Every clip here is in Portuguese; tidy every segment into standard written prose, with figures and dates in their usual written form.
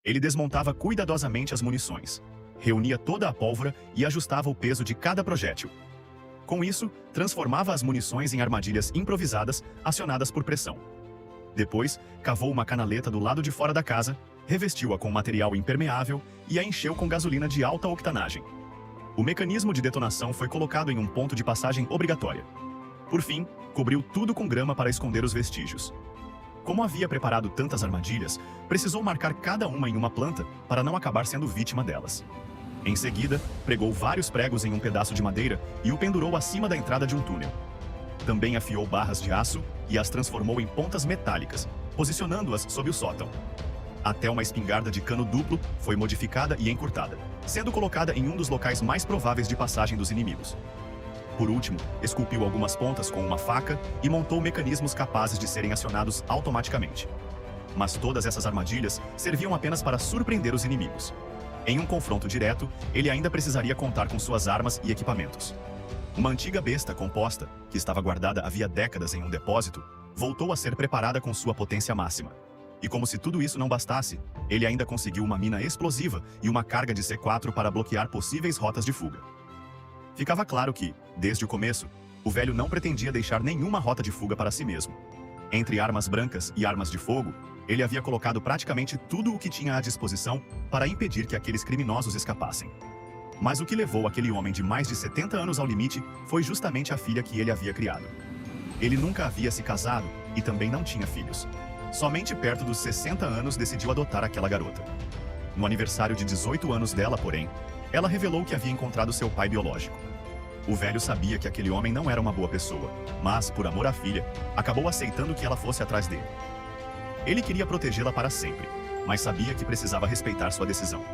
Ele desmontava cuidadosamente as munições, reunia toda a pólvora e ajustava o peso de cada projétil. Com isso, transformava as munições em armadilhas improvisadas acionadas por pressão. Depois, cavou uma canaleta do lado de fora da casa, revestiu-a com material impermeável e a encheu com gasolina de alta octanagem. O mecanismo de detonação foi colocado em um ponto de passagem obrigatória. Por fim, cobriu tudo com grama para esconder os vestígios. Como havia preparado tantas armadilhas, precisou marcar cada uma em uma planta para não acabar sendo vítima delas. Em seguida, pregou vários pregos em um pedaço de madeira e o pendurou acima da entrada de um túnel. Também afiou barras de aço e as transformou em pontas metálicas, posicionando-as sob o sótão. Até uma espingarda de cano duplo foi modificada e encurtada, sendo colocada em um dos locais mais prováveis de passagem dos inimigos. Por último, esculpiu algumas pontas com uma faca e montou mecanismos capazes de serem acionados automaticamente. Mas todas essas armadilhas serviam apenas para surpreender os inimigos. Em um confronto direto, ele ainda precisaria contar com suas armas e equipamentos. Uma antiga besta composta, que estava guardada havia décadas em um depósito, voltou a ser preparada com sua potência máxima. E como se tudo isso não bastasse, ele ainda conseguiu uma mina explosiva e uma carga de C4 para bloquear possíveis rotas de fuga. Ficava claro que, desde o começo, o velho não pretendia deixar nenhuma rota de fuga para si mesmo. Entre armas brancas e armas de fogo, ele havia colocado praticamente tudo o que tinha à disposição para impedir que aqueles criminosos escapassem. Mas o que levou aquele homem de mais de 70 anos ao limite foi justamente a filha que ele havia criado. Ele nunca havia se casado e também não tinha filhos. Somente perto dos 60 anos decidiu adotar aquela garota. No aniversário de 18 anos dela, porém, ela revelou que havia encontrado seu pai biológico. O velho sabia que aquele homem não era uma boa pessoa, mas, por amor à filha, acabou aceitando que ela fosse atrás dele. Ele queria protegê-la para sempre, mas sabia que precisava respeitar sua decisão.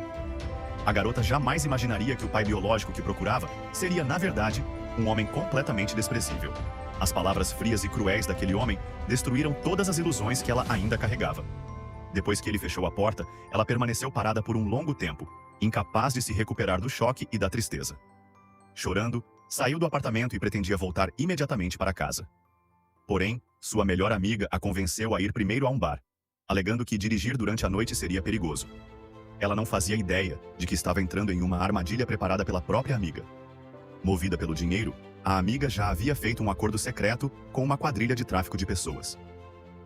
A garota jamais imaginaria que o pai biológico que procurava seria, na verdade, um homem completamente desprezível. As palavras frias e cruéis daquele homem destruíram todas as ilusões que ela ainda carregava. Depois que ele fechou a porta, ela permaneceu parada por um longo tempo, incapaz de se recuperar do choque e da tristeza. Chorando, saiu do apartamento e pretendia voltar imediatamente para casa. Porém, sua melhor amiga a convenceu a ir primeiro a um bar, alegando que dirigir durante a noite seria perigoso. Ela não fazia ideia de que estava entrando em uma armadilha preparada pela própria amiga. Movida pelo dinheiro, a amiga já havia feito um acordo secreto com uma quadrilha de tráfico de pessoas.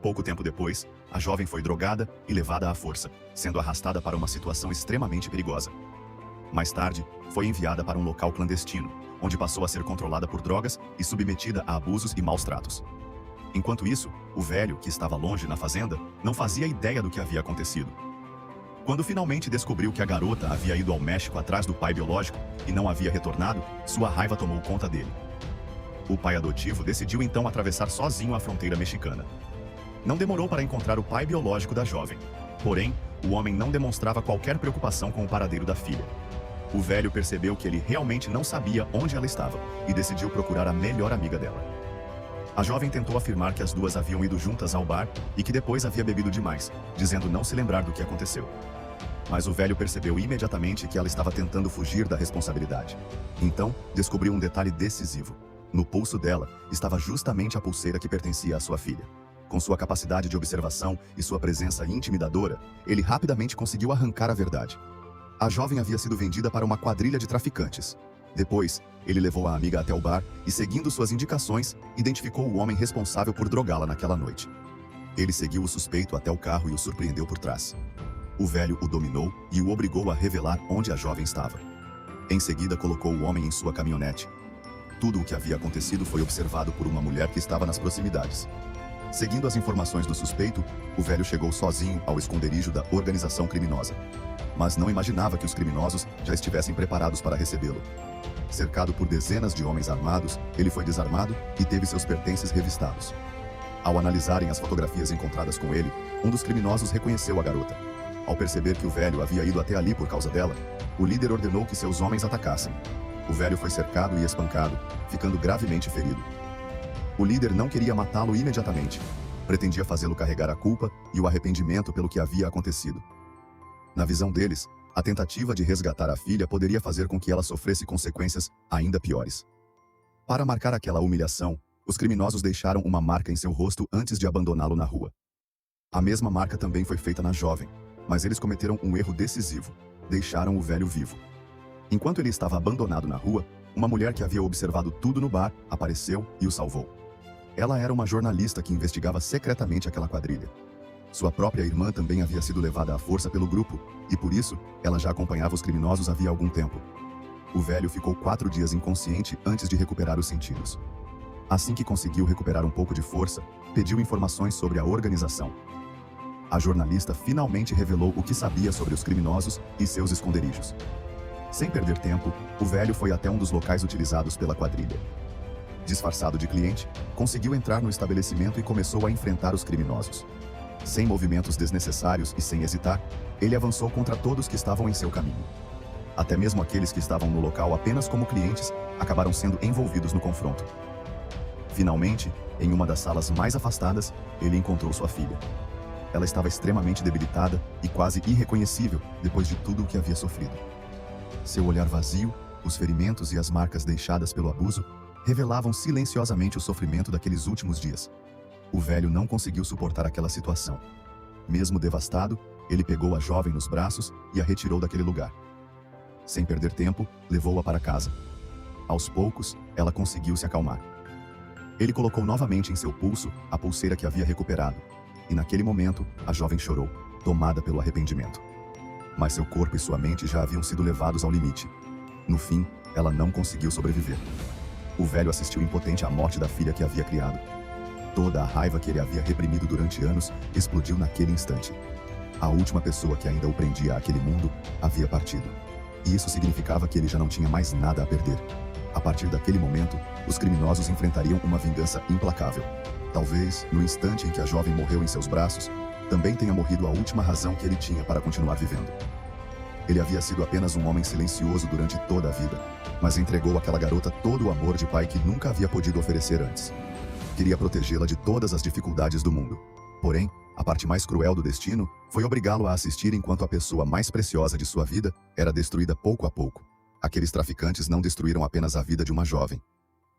Pouco tempo depois, a jovem foi drogada e levada à força, sendo arrastada para uma situação extremamente perigosa. Mais tarde, foi enviada para um local clandestino, onde passou a ser controlada por drogas e submetida a abusos e maus tratos. Enquanto isso, o velho, que estava longe na fazenda, não fazia ideia do que havia acontecido. Quando finalmente descobriu que a garota havia ido ao México atrás do pai biológico e não havia retornado, sua raiva tomou conta dele. O pai adotivo decidiu então atravessar sozinho a fronteira mexicana. Não demorou para encontrar o pai biológico da jovem. Porém, o homem não demonstrava qualquer preocupação com o paradeiro da filha. O velho percebeu que ele realmente não sabia onde ela estava e decidiu procurar a melhor amiga dela. A jovem tentou afirmar que as duas haviam ido juntas ao bar e que depois havia bebido demais, dizendo não se lembrar do que aconteceu. Mas o velho percebeu imediatamente que ela estava tentando fugir da responsabilidade. Então, descobriu um detalhe decisivo. No pulso dela estava justamente a pulseira que pertencia à sua filha. Com sua capacidade de observação e sua presença intimidadora, ele rapidamente conseguiu arrancar a verdade. A jovem havia sido vendida para uma quadrilha de traficantes. Depois, ele levou a amiga até o bar e, seguindo suas indicações, identificou o homem responsável por drogá-la naquela noite. Ele seguiu o suspeito até o carro e o surpreendeu por trás. O velho o dominou e o obrigou a revelar onde a jovem estava. Em seguida, colocou o homem em sua caminhonete. Tudo o que havia acontecido foi observado por uma mulher que estava nas proximidades. Seguindo as informações do suspeito, o velho chegou sozinho ao esconderijo da organização criminosa. Mas não imaginava que os criminosos já estivessem preparados para recebê-lo. Cercado por dezenas de homens armados, ele foi desarmado e teve seus pertences revistados. Ao analisarem as fotografias encontradas com ele, um dos criminosos reconheceu a garota. Ao perceber que o velho havia ido até ali por causa dela, o líder ordenou que seus homens atacassem. O velho foi cercado e espancado, ficando gravemente ferido. O líder não queria matá-lo imediatamente. Pretendia fazê-lo carregar a culpa e o arrependimento pelo que havia acontecido. Na visão deles, a tentativa de resgatar a filha poderia fazer com que ela sofresse consequências ainda piores. Para marcar aquela humilhação, os criminosos deixaram uma marca em seu rosto antes de abandoná-lo na rua. A mesma marca também foi feita na jovem. Mas eles cometeram um erro decisivo. Deixaram o velho vivo. Enquanto ele estava abandonado na rua, uma mulher que havia observado tudo no bar apareceu e o salvou. Ela era uma jornalista que investigava secretamente aquela quadrilha. Sua própria irmã também havia sido levada à força pelo grupo, e por isso, ela já acompanhava os criminosos havia algum tempo. O velho ficou 4 dias inconsciente antes de recuperar os sentidos. Assim que conseguiu recuperar um pouco de força, pediu informações sobre a organização. A jornalista finalmente revelou o que sabia sobre os criminosos e seus esconderijos. Sem perder tempo, o velho foi até um dos locais utilizados pela quadrilha. Disfarçado de cliente, conseguiu entrar no estabelecimento e começou a enfrentar os criminosos. Sem movimentos desnecessários e sem hesitar, ele avançou contra todos que estavam em seu caminho. Até mesmo aqueles que estavam no local apenas como clientes acabaram sendo envolvidos no confronto. Finalmente, em uma das salas mais afastadas, ele encontrou sua filha. Ela estava extremamente debilitada e quase irreconhecível depois de tudo o que havia sofrido. Seu olhar vazio, os ferimentos e as marcas deixadas pelo abuso revelavam silenciosamente o sofrimento daqueles últimos dias. O velho não conseguiu suportar aquela situação. Mesmo devastado, ele pegou a jovem nos braços e a retirou daquele lugar. Sem perder tempo, levou-a para casa. Aos poucos, ela conseguiu se acalmar. Ele colocou novamente em seu pulso a pulseira que havia recuperado, e naquele momento, a jovem chorou, tomada pelo arrependimento. Mas seu corpo e sua mente já haviam sido levados ao limite. No fim, ela não conseguiu sobreviver. O velho assistiu impotente à morte da filha que havia criado. Toda a raiva que ele havia reprimido durante anos explodiu naquele instante. A última pessoa que ainda o prendia àquele mundo havia partido. E isso significava que ele já não tinha mais nada a perder. A partir daquele momento, os criminosos enfrentariam uma vingança implacável. Talvez, no instante em que a jovem morreu em seus braços, também tenha morrido a última razão que ele tinha para continuar vivendo. Ele havia sido apenas um homem silencioso durante toda a vida, mas entregou àquela garota todo o amor de pai que nunca havia podido oferecer antes. Queria protegê-la de todas as dificuldades do mundo. Porém, a parte mais cruel do destino foi obrigá-lo a assistir enquanto a pessoa mais preciosa de sua vida era destruída pouco a pouco. Aqueles traficantes não destruíram apenas a vida de uma jovem.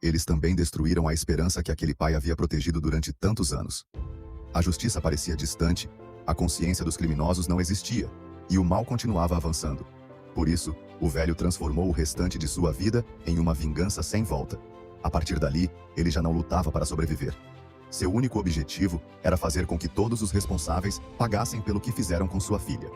Eles também destruíram a esperança que aquele pai havia protegido durante tantos anos. A justiça parecia distante, a consciência dos criminosos não existia, e o mal continuava avançando. Por isso, o velho transformou o restante de sua vida em uma vingança sem volta. A partir dali, ele já não lutava para sobreviver. Seu único objetivo era fazer com que todos os responsáveis pagassem pelo que fizeram com sua filha.